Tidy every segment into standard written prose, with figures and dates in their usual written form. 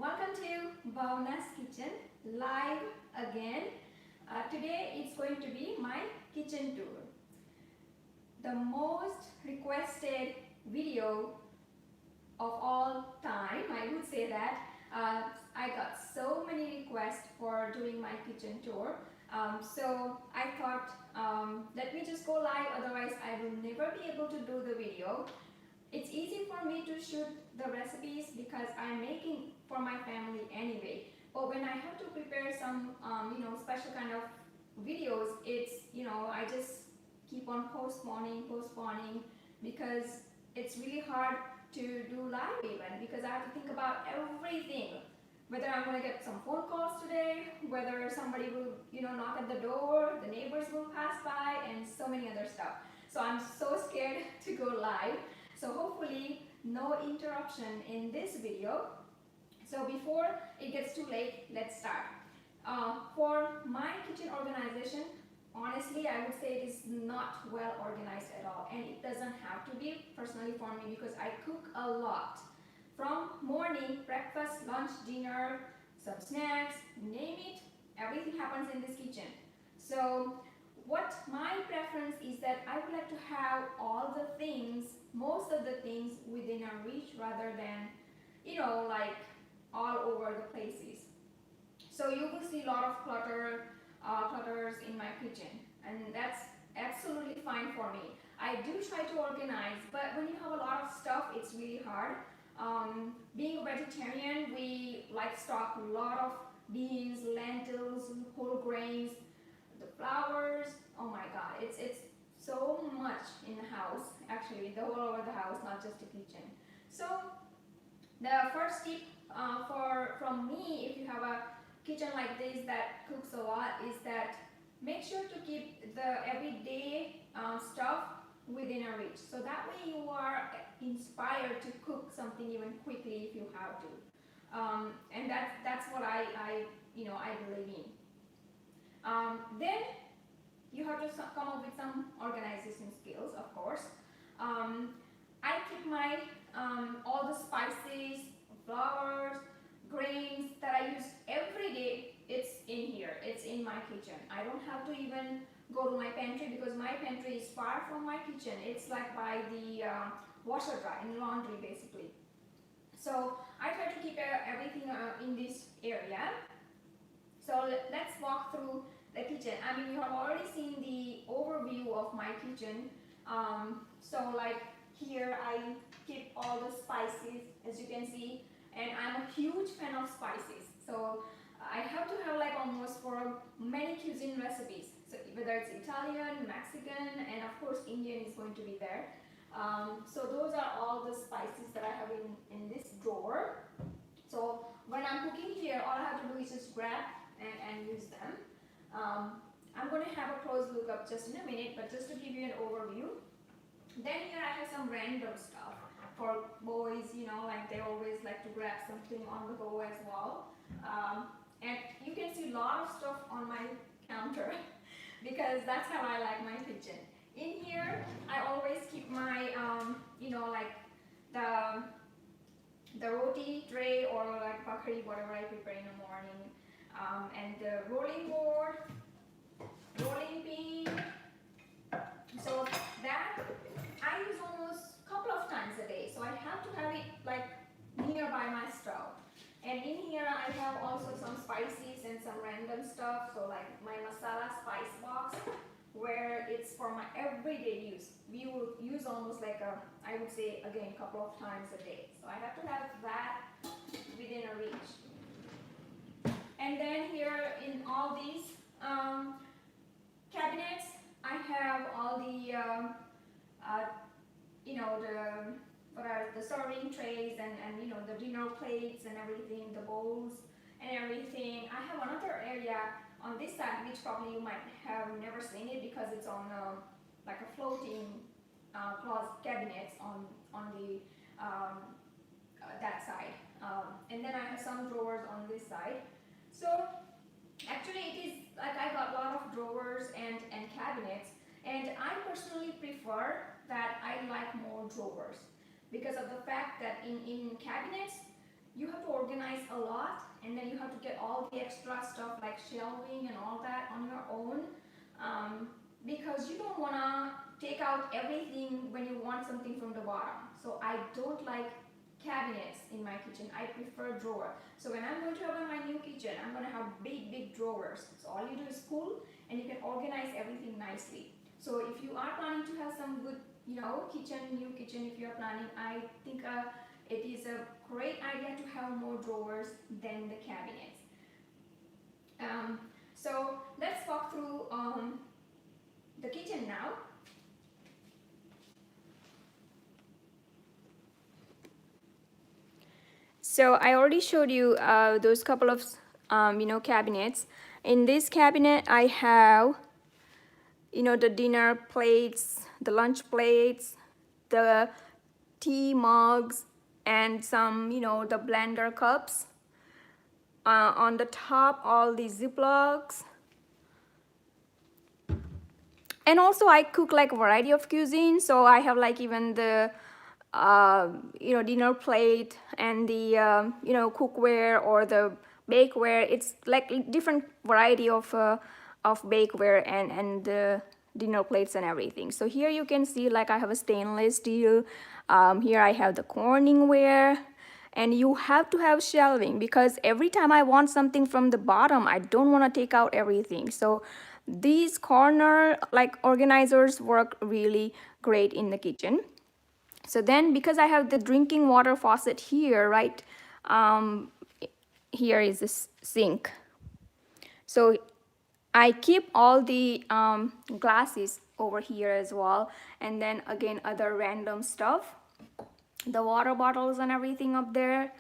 welcome to Bhavna's Kitchen live again. Today it's going to be my kitchen tour. The most requested video of all time, I would say that. I got so many requests for doing my kitchen tour. So I thought, let me just go live, otherwise I will never be able to do the video. It's easy for me to shoot the recipes because I'm making for my family anyway. But when I have to prepare some, special kind of videos, I just keep on postponing because it's really hard to do live even because I have to think about everything. Whether I'm going to get some phone calls today, whether somebody will, knock at the door, the neighbors will pass by, and so many other stuff. So I'm so scared to go live. So hopefully no interruption in this video. So before it gets too late, let's start. For my kitchen organization, honestly, I would say it is not well organized at all, and it doesn't have to be personally for me because I cook a lot. From morning, breakfast, lunch, dinner, some snacks, name it, everything happens in this kitchen. So what my preference is that I would like to have all the things, most of the things within a reach rather than, like all over the places. So you will see a lot of clutters in my kitchen, and that's absolutely fine for me. I do try to organize, but when you have a lot of stuff, it's really hard. Being a vegetarian, we like stock a lot of beans, lentils, whole grains, the flowers. Oh my god, it's so much in the house, actually, the whole over the house, not just the kitchen. So the first tip from me, if you have a kitchen like this that cooks a lot, is that make sure to keep the everyday stuff within a reach. So that way you are inspired to cook something even quickly if you have to. And that's what I believe in. Then you have to come up with some organization skills, of course. I keep my all the spices, flours, grains that I use every day. It's in here. It's in my kitchen. I don't have to even go to my pantry because my pantry is far from my kitchen. It's like by the washer dry in laundry basically. So I try to keep everything in this area. So let's walk through the kitchen. I mean, you have already seen the overview of my kitchen. So like here I keep all the spices, as you can see, and I'm a huge fan of spices. So I have to have like almost for many cuisine recipes. So whether it's Italian, Mexican, and of course Indian is going to be there. So those are all the spices that I have in this drawer. So when I'm cooking here, all I have to do is just grab and use them. I'm going to have a close look up just in a minute, but just to give you an overview. Then here I have some random stuff for boys, like they always like to grab something on the go as well. And you can see a lot of stuff on my counter because that's how I like my kitchen. In here, I always keep my, like the roti tray or like bhakri, whatever I prepare in the morning, and the rolling board, rolling pin. So that I use almost a couple of times a day. So I have to have it like nearby my stove. And in here I have also some spices and some random stuff. So like my masala spice box, where it's for my everyday use. We will use almost like I would say again, a couple of times a day. So I have to have that within a reach. And then here in all these cabinets, I have all the the serving trays and the dinner plates and everything, the bowls and everything. I have another area on this side which probably you might have never seen it because it's on like a floating closet cabinets on the that side. And then I have some drawers on this side. So actually it is like I got a lot of drawers and cabinets, and I personally prefer that I like more drawers because of the fact that in cabinets you have to organize a lot, and then you have to get all the extra stuff like shelving and all that on your own, because you don't want to take out everything when you want something from the bottom. So I don't like cabinets in my kitchen. I prefer drawer. So when I'm going to have my new kitchen, I'm going to have big drawers. So all you do is pull and you can organize everything nicely. So if you are planning to have some good, new kitchen, if you're planning, I think it is a great idea to have more drawers than the cabinets. So let's walk through the kitchen now. So I already showed you those couple of cabinets. In this cabinet I have the dinner plates, the lunch plates, the tea mugs, and some the blender cups. On the top, all these ziplocs. And also I cook like a variety of cuisine, so I have like even the dinner plate and the cookware or the bakeware. It's like different variety of bakeware and dinner plates and everything. So here you can see like I have a stainless steel. Here I have the Corningware. And you have to have shelving, because every time I want something from the bottom, I don't want to take out everything. So these corner like organizers work really great in the kitchen. So then, because I have the drinking water faucet here, right, here is this sink. So I keep all the glasses over here as well, and then again other random stuff, the water bottles and everything up there.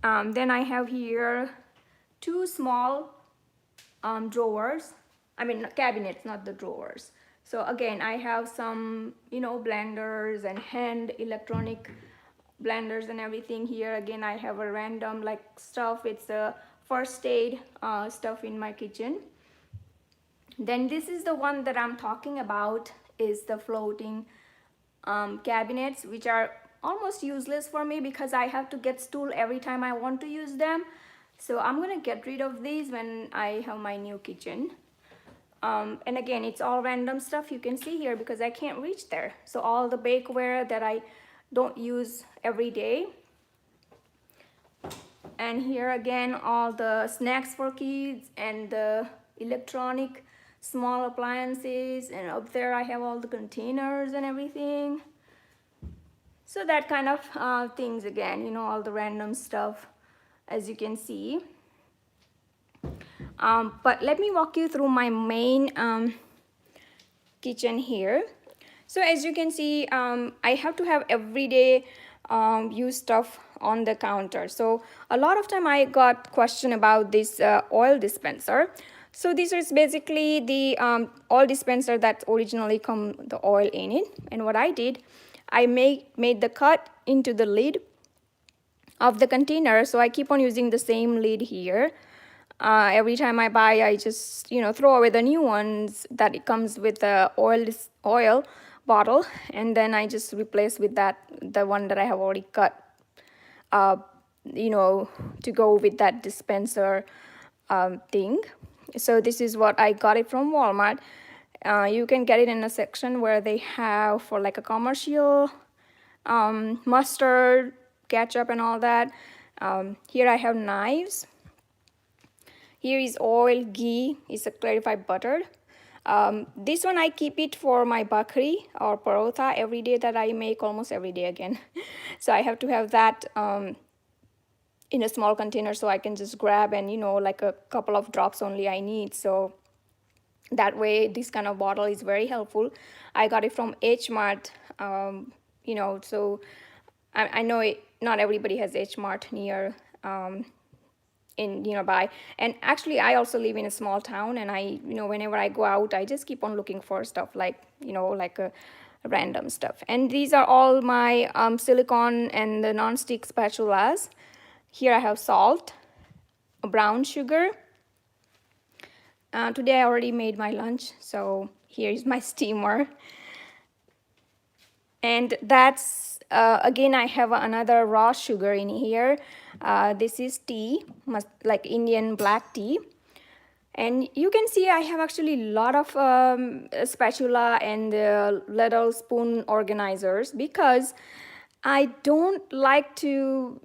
Then I have here two small drawers. I mean cabinets, not the drawers. So again, I have some blenders and hand electronic blenders and everything. Here again I have a random like stuff. It's a first aid stuff in my kitchen. Then this is the one that I'm talking about, is the floating cabinets, which are almost useless for me because I have to get stool every time I want to use them. So I'm gonna get rid of these when I have my new kitchen. And again, it's all random stuff you can see here because I can't reach there. So all the bakeware that I don't use every day. And here again, all the snacks for kids and the electronic small appliances. And up there I have all the containers and everything. So that kind of things again, all the random stuff, as you can see. But let me walk you through my main kitchen here. So as you can see, I have to have everyday use stuff on the counter. So a lot of time I got question about this oil dispenser. So this is basically the oil dispenser that originally come the oil in it. And what I did, I made the cut into the lid of the container. So I keep on using the same lid here. Every time I buy, I just throw away the new ones that it comes with the oil bottle, and then I just replace with the one that I have already cut to go with that dispenser thing. So this is what I got it from Walmart. You can get it in a section where they have for like a commercial mustard, ketchup and all that. Here I have knives. Here is oil, ghee, is a clarified butter. This one I keep it for my bakri or parotha every day that I make, almost every day again. So I have to have that in a small container so I can just grab and like a couple of drops only I need. So that way this kind of bottle is very helpful. I got it from H Mart, so I know not everybody has H Mart near in nearby. And actually I also live in a small town, and I whenever I go out I just keep on looking for stuff like like a random stuff. And these are all my silicone and the non-stick spatulas. Here I have salt, brown sugar. Today I already made my lunch, so here is my steamer. And that's again, I have another raw sugar in here. This is tea, like Indian black tea. And you can see I have actually a lot of spatula and little spoon organizers, because I don't like to,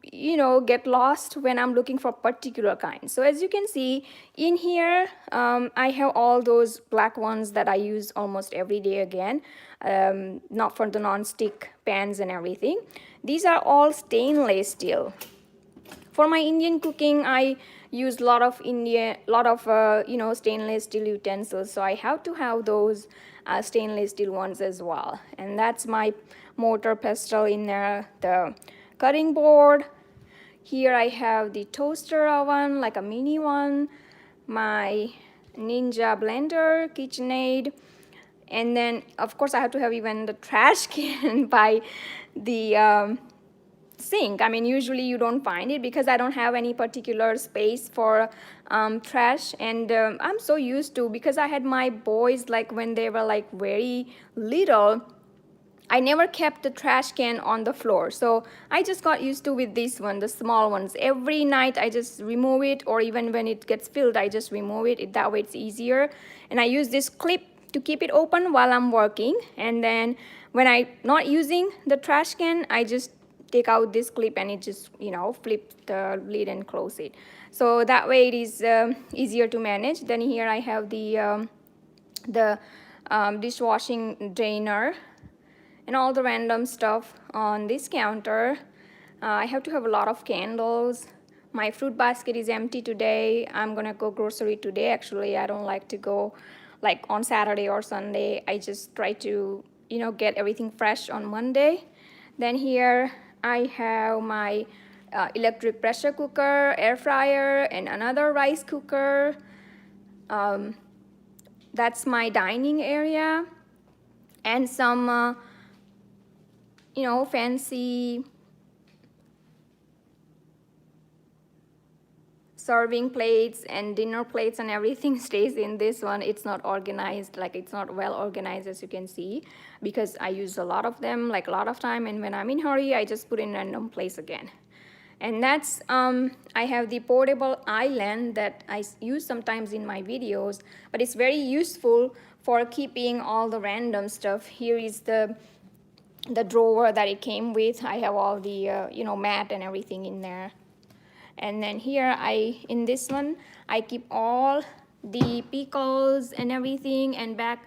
get lost when I'm looking for particular kind. So as you can see in here, I have all those black ones that I use almost every day again, not for the non-stick pans and everything. These are all stainless steel. For my Indian cooking, I use a lot of stainless steel utensils, so I have to have those stainless steel ones as well. And that's my mortar pestle in there, the cutting board. Here I have the toaster oven, like a mini one, my Ninja blender, KitchenAid, and then of course I have to have even the trash can by the sink. I mean, usually you don't find it because I don't have any particular space for trash, and I'm so used to, because I had my boys like when they were like very little, I never kept the trash can on the floor, so I just got used to with this one, the small ones. Every night I just remove it, or even when it gets filled I just remove it. That way it's easier. And I use this clip to keep it open while I'm working, and then when I'm not using the trash can, I just take out this clip and it just flip the lid and close it. So that way it is easier to manage. Then here I have the dishwashing drainer and all the random stuff on this counter. I have to have a lot of candles. My fruit basket is empty today. I'm gonna go grocery today. Actually, I don't like to go like on Saturday or Sunday. I just try to get everything fresh on Monday. Then here I have my electric pressure cooker, air fryer, and another rice cooker. That's my dining area, and some fancy serving plates and dinner plates and everything stays in this one. It's not organized, like it's not well organized, as you can see, because I use a lot of them, like a lot of time, and when I'm in hurry I just put in random place again. And that's I have the portable island that I use sometimes in my videos, but it's very useful for keeping all the random stuff. Here is the drawer that it came with. I have all the mat and everything in there. And then here in this one I keep all the pickles and everything, and back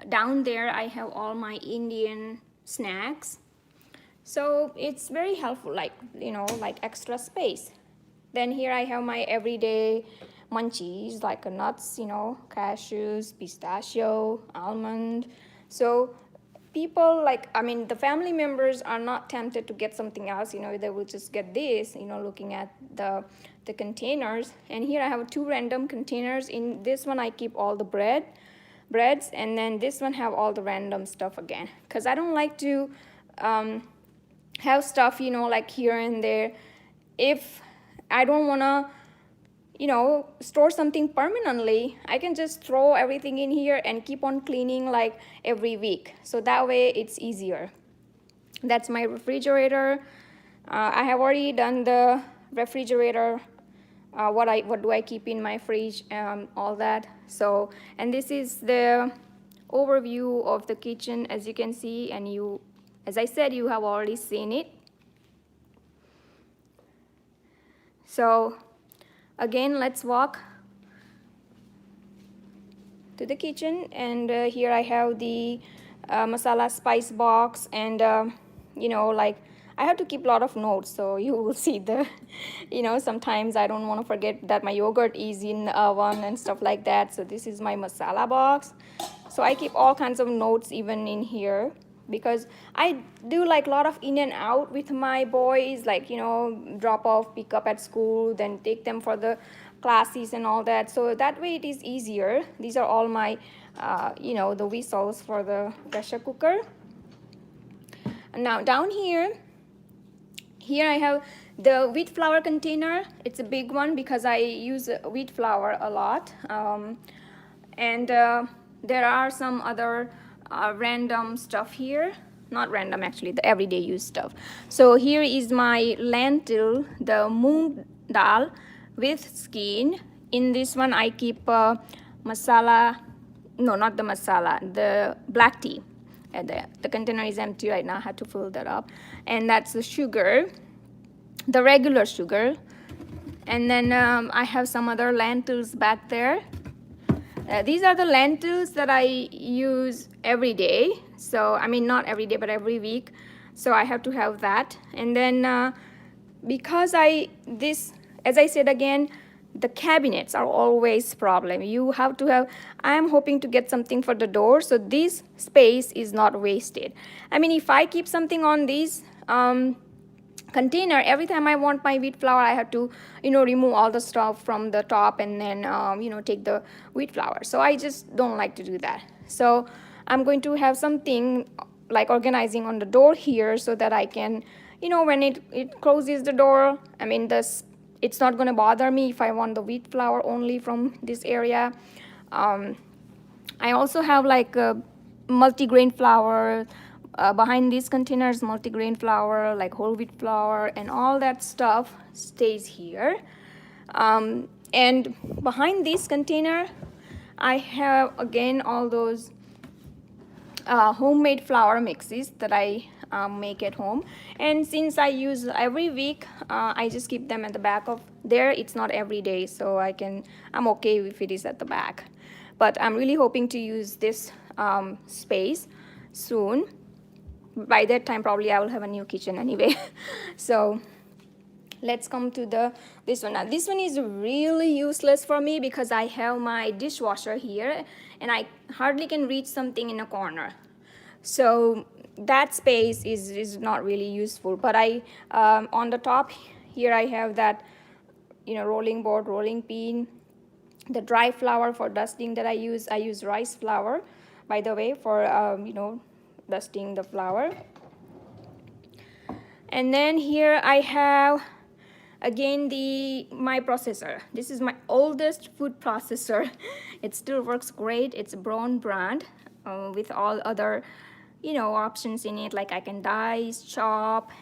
down there I have all my Indian snacks. So it's very helpful, like like extra space. Then here I have my everyday munchies, like nuts, cashews, pistachio, almond. So people, the family members are not tempted to get something else, they will just get this, looking at the containers. And here I have 2 random containers. In this one I keep all the breads, and then this one have all the random stuff again, because I don't like to have stuff like here and there. If I don't want to store something permanently, I can just throw everything in here and keep on cleaning like every week. So that way it's easier. That's my refrigerator. I have already done the refrigerator, what do I keep in my fridge, all that. So, and this is the overview of the kitchen, as you can see, and as I said, you have already seen it. So again, let's walk to the kitchen, and here I have the masala spice box, and I have to keep a lot of notes, so you will see the sometimes I don't want to forget that my yogurt is in the oven and stuff like that. So this is my masala box. So I keep all kinds of notes even in here, because I do like a lot of in and out with my boys, like drop off, pick up at school, then take them for the classes and all that. So that way it is easier. These are all my the whistles for the pressure cooker. And now down here I have the wheat flour container. It's a big one because I use wheat flour a lot, and there are some other random stuff here. not random actually, the everyday use stuff. So here is my lentil, the moong dal with skin. In this one I keep masala, no, not the masala, the black tea. The container is empty right now, I had to fill that up. And that's the sugar, the regular sugar. And then I have some other lentils back there. These are the lentils that I use every day. So, I mean, not every day, but every week. So I have to have that. And then because as I said again, the cabinets are always problem. You have to have, I'm hoping to get something for the door, so this space is not wasted. I mean, if I keep something on these container, every time I want my wheat flour, I have to, remove all the stuff from the top and then, take the wheat flour. So I just don't like to do that. So I'm going to have something like organizing on the door here so that I can, when it closes the door, I mean, it's not going to bother me if I want the wheat flour only from this area. I also have like a multigrain flour. Behind these containers, multigrain flour, like whole wheat flour, and all that stuff stays here. And behind this container, I have again all those homemade flour mixes that I make at home. And since I use every week, I just keep them at the back of there. It's not every day, so I'm okay if it is at the back. But I'm really hoping to use this space soon. By that time probably I will have a new kitchen anyway. So let's come to this one. Now this one is really useless for me because I have my dishwasher here and I hardly can reach something in a corner. So that space is not really useful. But I on the top here I have that rolling board, rolling pin, the dry flour for dusting that I use rice flour, by the way, for dusting the flour. And then here I have again my processor. This is my oldest food processor. It still works great. It's a Braun brand with all other options in it, like I can dice, chop,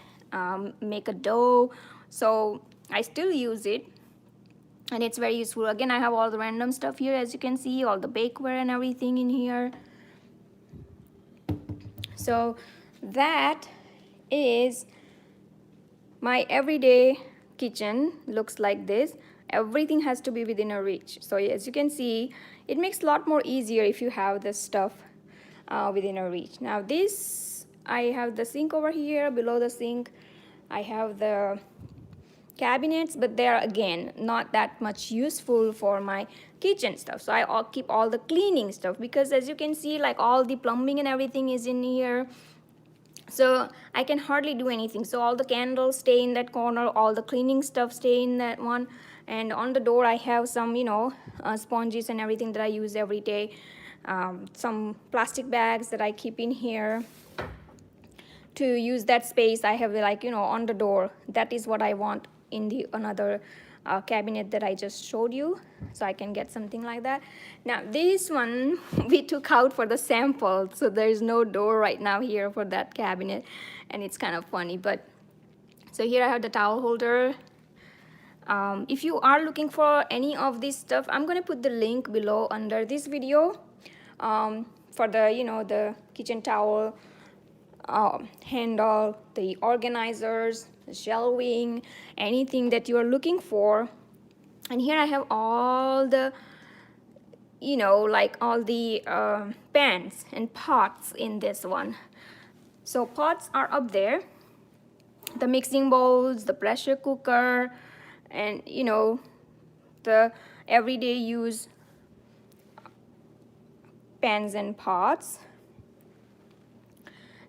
make a dough. So I still use it and it's very useful. Again, I have all the random stuff here, as you can see, all the bakeware and everything in here. So that is my everyday kitchen. Looks like this. Everything has to be within a reach. So as you can see, it makes a lot more easier if you have this stuff within a reach. Now I have the sink over here. Below the sink I have the cabinets, but they're again not that much useful for my kitchen stuff. So I'll keep all the cleaning stuff because as you can see, like all the plumbing and everything is in here. So I can hardly do anything. So all the candles stay in that corner, all the cleaning stuff stay in that one. And on the door I have some sponges and everything that I use every day. Some plastic bags that I keep in here. To use that space I have on the door. That is what I want in the another cabinet that I just showed you, so I can get something like that. Now this one we took out for the sample, so there's no door right now here for that cabinet, and it's kind of funny. But so here I have the towel holder. If you are looking for any of this stuff, I'm gonna put the link below under this video for the the kitchen towel handle, the organizers, the shelving, anything that you are looking for. And here I have all the all the pans and pots in this one. So pots are up there, the mixing bowls, the pressure cooker, and the everyday use pans and pots.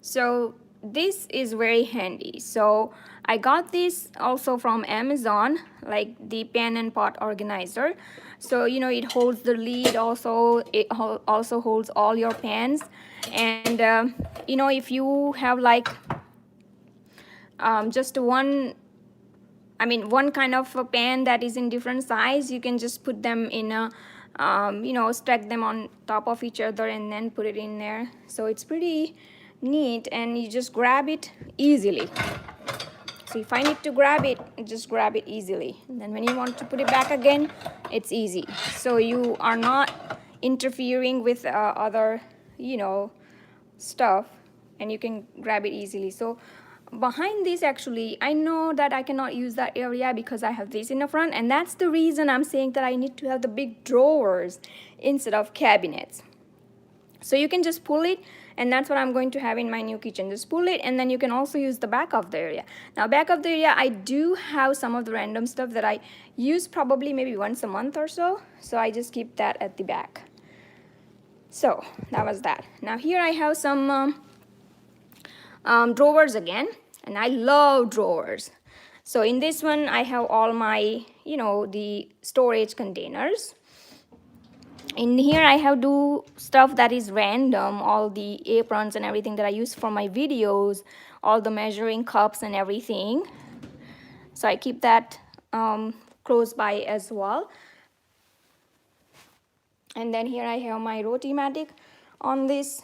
So this is very handy. So I got this also from Amazon, like the pan and pot organizer. So it holds the lid also. It also holds all your pans. And if you have like just one kind of a pan that is in different size, you can just put them in a stack them on top of each other and then put it in there. So it's pretty neat and you just grab it easily. So if I need to grab it, just grab it easily. And then when you want to put it back again, it's easy. So you are not interfering with other, stuff, and you can grab it easily. So behind this, actually, I know that I cannot use that area because I have this in the front, and that's the reason I'm saying that I need to have the big drawers instead of cabinets. So you can just pull it, and that's what I'm going to have in my new kitchen. Just pull it, and then you can also use the back of the area. Now back of the area, I do have some of the random stuff that I use probably maybe once a month or so. So I just keep that at the back. So that was that. Now here I have some drawers again, and I love drawers. So in this one I have all my, the storage containers. In here I have do stuff that is random, all the aprons and everything that I use for my videos, all the measuring cups and everything. So I keep that close by as well. And then here I have my Rotimatic on this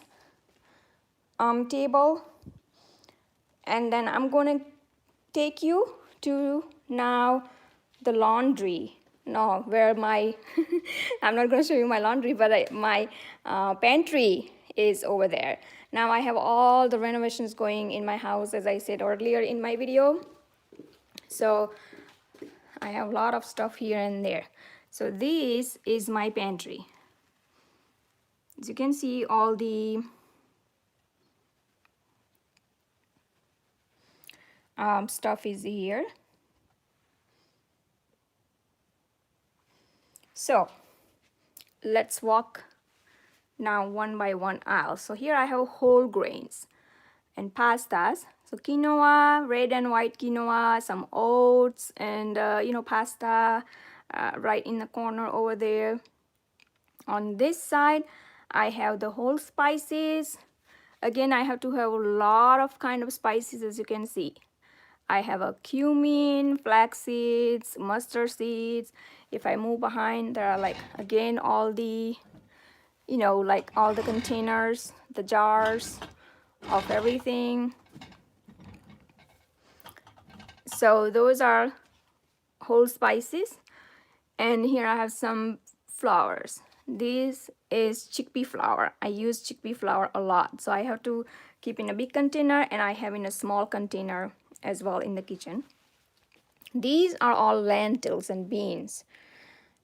table. And then I'm gonna take you to now the laundry. No, where my I'm not going to show you my laundry, but my pantry is over there. Now I have all the renovations going in my house, as I said earlier in my video. So I have a lot of stuff here and there. So this is my pantry. As you can see, all the stuff is here. So let's walk now one by one aisle. So here I have whole grains and pastas. So quinoa, red and white quinoa, some oats, and pasta right in the corner over there. On this side I have the whole spices. Again, I have to have a lot of kind of spices, as you can see. I have a cumin, flax seeds, mustard seeds. If I move behind, there are like, again, all the, like all the containers, the jars of everything. So those are whole spices. And here I have some flours. This is chickpea flour. I use chickpea flour a lot. So I have to keep in a big container, and I have in a small container as well in the kitchen. These are all lentils and beans.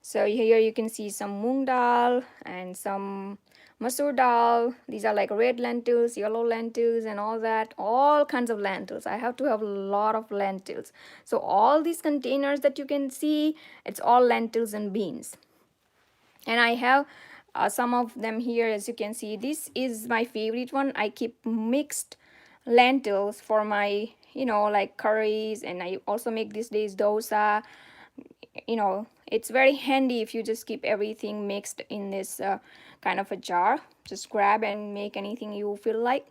So here you can see some moong dal and some masoor dal. These are like red lentils, yellow lentils, and all that, all kinds of lentils. I have to have a lot of lentils. So all these containers that you can see, it's all lentils and beans. And I have some of them here, as you can see. This is my favorite one. I keep mixed lentils for my, like curries, and I also make these days dosa. It's very handy if you just keep everything mixed in this kind of a jar. Just grab and make anything you feel like.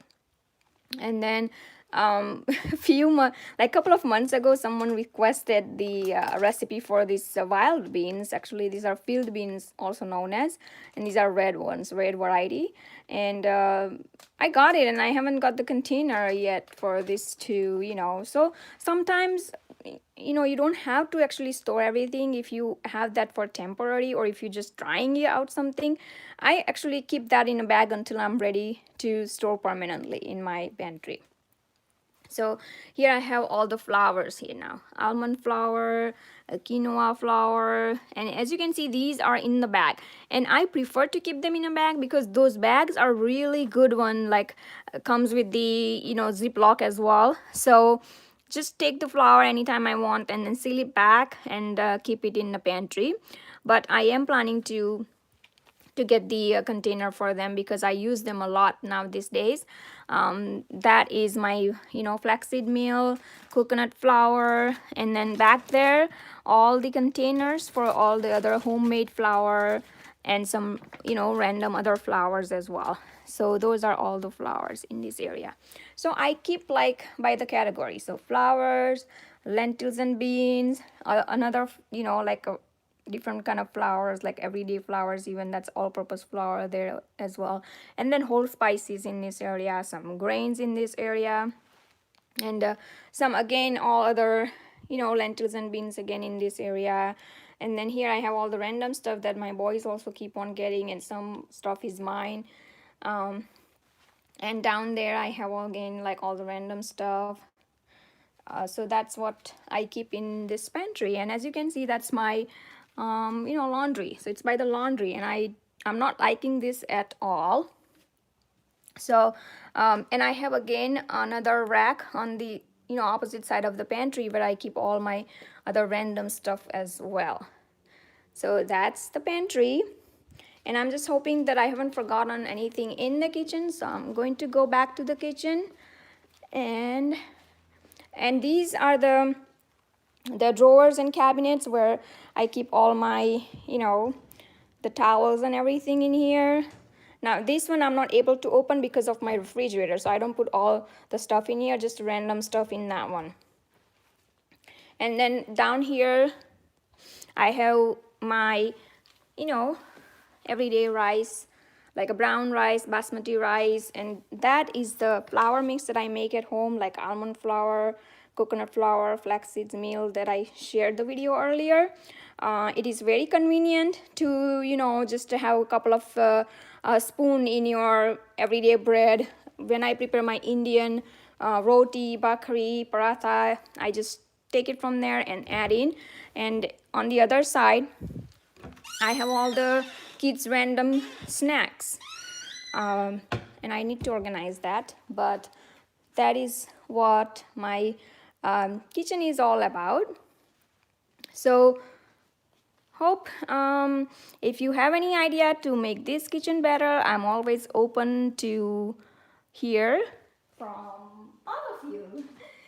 And then a couple of months ago, someone requested the recipe for these wild beans. Actually, these are field beans, also known as, and these are red ones, red variety. And I got it, and I haven't got the container yet for this to, so sometimes, you don't have to actually store everything. If you have that for temporary, or if you're just trying out something, I actually keep that in a bag until I'm ready to store permanently in my pantry. So here I have all the flours here now. Almond flour, quinoa flour, and as you can see, these are in the bag. And I prefer to keep them in a bag because those bags are really good one, like comes with the, Ziploc as well. So just take the flour anytime I want and then seal it back and keep it in the pantry. But I am planning to get the container for them because I use them a lot now these days. That is my flaxseed meal, coconut flour, and then back there all the containers for all the other homemade flour and some random other flours as well. So those are all the flours in this area. So I keep like by the category. So flours, lentils and beans, another like a different kind of flowers, like everyday flowers, even that's all-purpose flour there as well. And then whole spices in this area, some grains in this area, and some again all other, you know, lentils and beans again in this area. And then here I have all the random stuff that my boys also keep on getting, and some stuff is mine. And down there I have again like all the random stuff. So that's what I keep in this pantry. And as you can see, that's my you know, laundry. So it's by the laundry, and I'm not liking this at all. So and I have again another rack on the, you know, opposite side of the pantry where I keep all my other random stuff as well. So that's the pantry, and I'm just hoping that I haven't forgotten anything in the kitchen. So I'm going to go back to the kitchen, and these are the drawers and cabinets where I keep all my, you know, the towels and everything in here. Now this one I'm not able to open because of my refrigerator, so I don't put all the stuff in here, just random stuff in that one. And then down here I have my, you know, everyday rice, like a brown rice, basmati rice, and that is the flour mix that I make at home, like almond flour, coconut flour, flax seeds meal that I shared the video earlier. It is very convenient to, you know, just to have a couple of spoon in your everyday bread. When I prepare my Indian roti, bakri, paratha, I just take it from there and add in. And on the other side I have all the kids random snacks, and I need to organize that, but that is what my kitchen is all about. So hope if you have any idea to make this kitchen better, I'm always open to hear from all of you.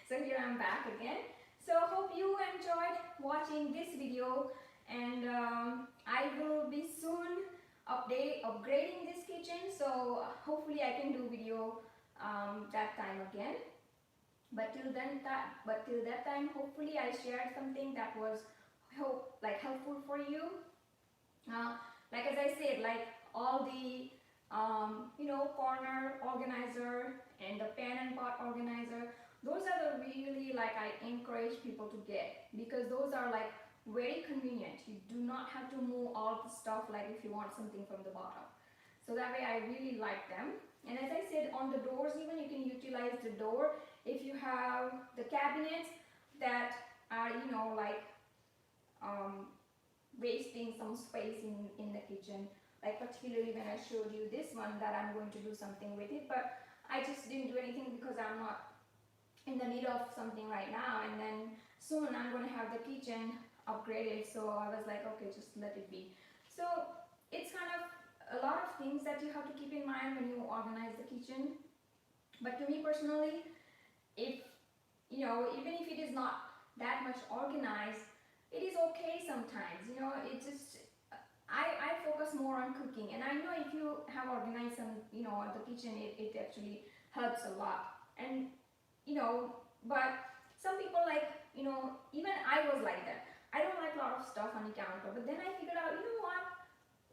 So here I'm back again. So hope you enjoyed watching this video, and I will be soon upgrading this kitchen, so hopefully I can do video that time again. But till that time, hopefully I shared something that was helpful for you. Like as I said, like all the you know, corner organizer and the pan and pot organizer, those are the really, like, I encourage people to get, because those are like very convenient. You do not have to move all the stuff, like if you want something from the bottom. So that way I really like them. And as I said, on the doors even, you can utilize the door if you have the cabinets that are, you know, like wasting some space in the kitchen. Like particularly when I showed you this one, that I'm going to do something with it, but I just didn't do anything because I'm not in the need of something right now, and then soon I'm going to have the kitchen upgraded, so I was like, okay, just let it be. So it's kind of a lot of things that you have to keep in mind when you organize the kitchen. But to me personally, if, you know, even if it is not that much organized, it is okay sometimes, you know. It just, I focus more on cooking, and I know if you have organized some, you know, the kitchen, it actually helps a lot. And you know, but some people, like, you know, even I was like that. I don't like a lot of stuff on the counter, but then I figured out, you know what,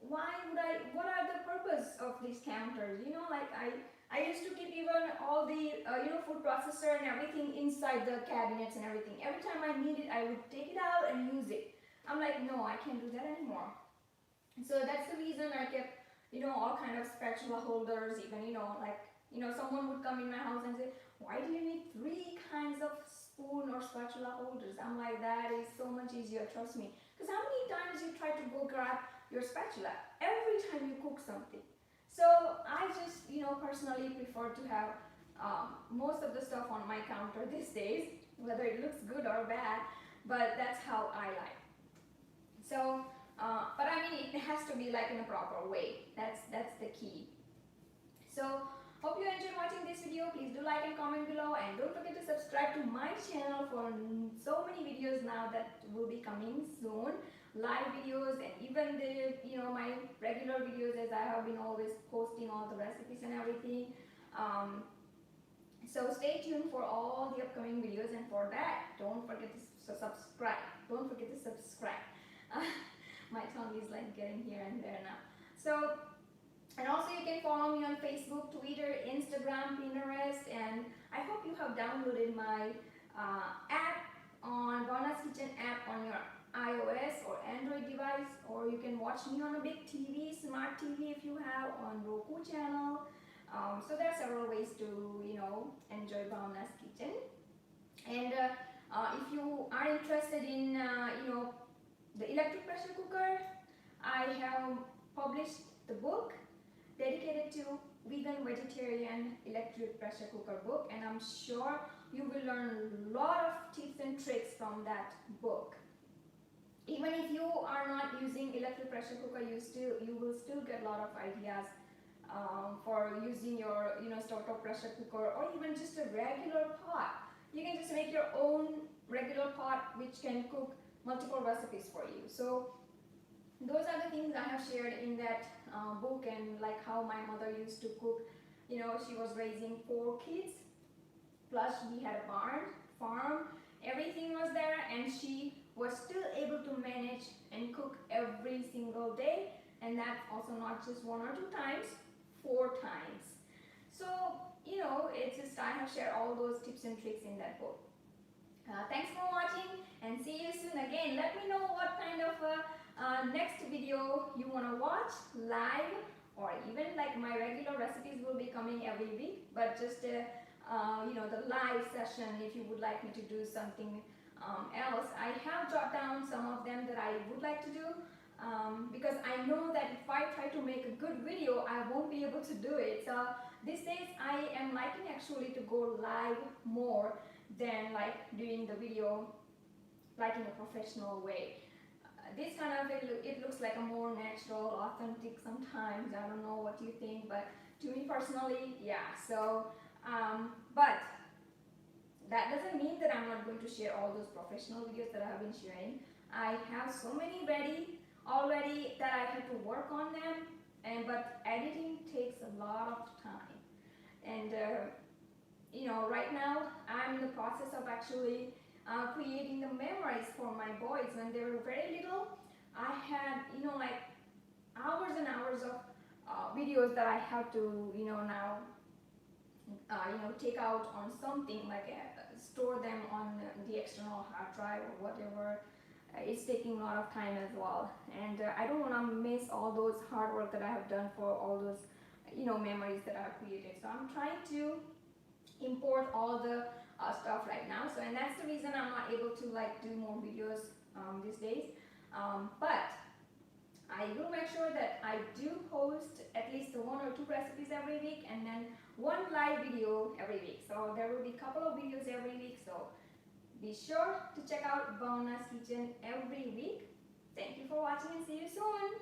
why would I, what are the purpose of these counters, you know, like I used to keep even all the you know, food processor and everything inside the cabinets and everything. Every time I need it, I would take it out and use it. I'm like, no, I can't do that anymore. So that's the reason I kept, you know, all kind of spatula holders. Even, you know, like, you know, someone would come in my house and say, why do you need 3 kinds of spoon or spatula holders? I'm like, that is so much easier, trust me. Because how many times you try to go grab your spatula every time you cook something? So I just, you know, personally prefer to have most of the stuff on my counter these days, whether it looks good or bad, but that's how I like. So but I mean, it has to be like in a proper way. That's the key. So hope you enjoyed watching this video. Please do like and comment below, and don't forget to subscribe to my channel for so many videos now that will be coming soon. Live videos, and even the, you know, my regular videos, as I have been always posting all the recipes and everything. So stay tuned for all the upcoming videos, and for that, don't forget to subscribe. Don't forget to subscribe. My tongue is like getting here and there now. So, and also you can follow me on Facebook, Twitter, Instagram, Pinterest, and I hope you have downloaded my app on Bhavna's Kitchen app on your iOS or Android device, or you can watch me on a big TV, smart TV if you have, on Roku channel. So there are several ways to enjoy Bhavna's Kitchen. And if you are interested in the electric pressure cooker, I have published the book dedicated to vegan, vegetarian electric pressure cooker book, and I'm sure you will learn a lot of tips and tricks from that book. Even if you are not using electric pressure cooker, you will still get a lot of ideas for using your stovetop pressure cooker, or even just a regular pot. You can just make your own regular pot which can cook multiple recipes for you. So those are the things I have shared in that book, and like how my mother used to cook. She was raising 4 kids, plus we had a barn, farm, everything was there, and she was still able to manage and cook every single day, and that's also not just 1 or 2 times, 4 times. So it's just I have shared all those tips and tricks in that book. Thanks for watching, and see you soon again. Let me know what kind of next video you want to watch live, or even like my regular recipes will be coming every week, but just the live session, if you would like me to do something else. I have jotted down some of them that I would like to do, because I know that if I try to make a good video, I won't be able to do it. So these days I am liking actually to go live more than like doing the video like in a professional way. This kind of it looks like a more natural, authentic sometimes. I don't know what you think, but to me personally, yeah. So but that doesn't mean that I'm not going to share all those professional videos that I have been sharing. I have so many ready already that I have to work on them, but editing takes a lot of time. And right now I'm in the process of actually creating the memories for my boys when they were very little. I had like hours and hours of videos that I have to now take out on something, like store them on the external hard drive or whatever. It's taking a lot of time as well, and I don't want to miss all those hard work that I have done for all those memories that I have created. So I'm trying to import all the stuff right now. So, and that's the reason I'm not able to like do more videos these days, but I will make sure that I do post at least 1 or 2 recipes every week, and then 1 live video every week. So there will be a couple of videos every week. So be sure to check out Bhavna's Kitchen every week. Thank you for watching, and see you soon.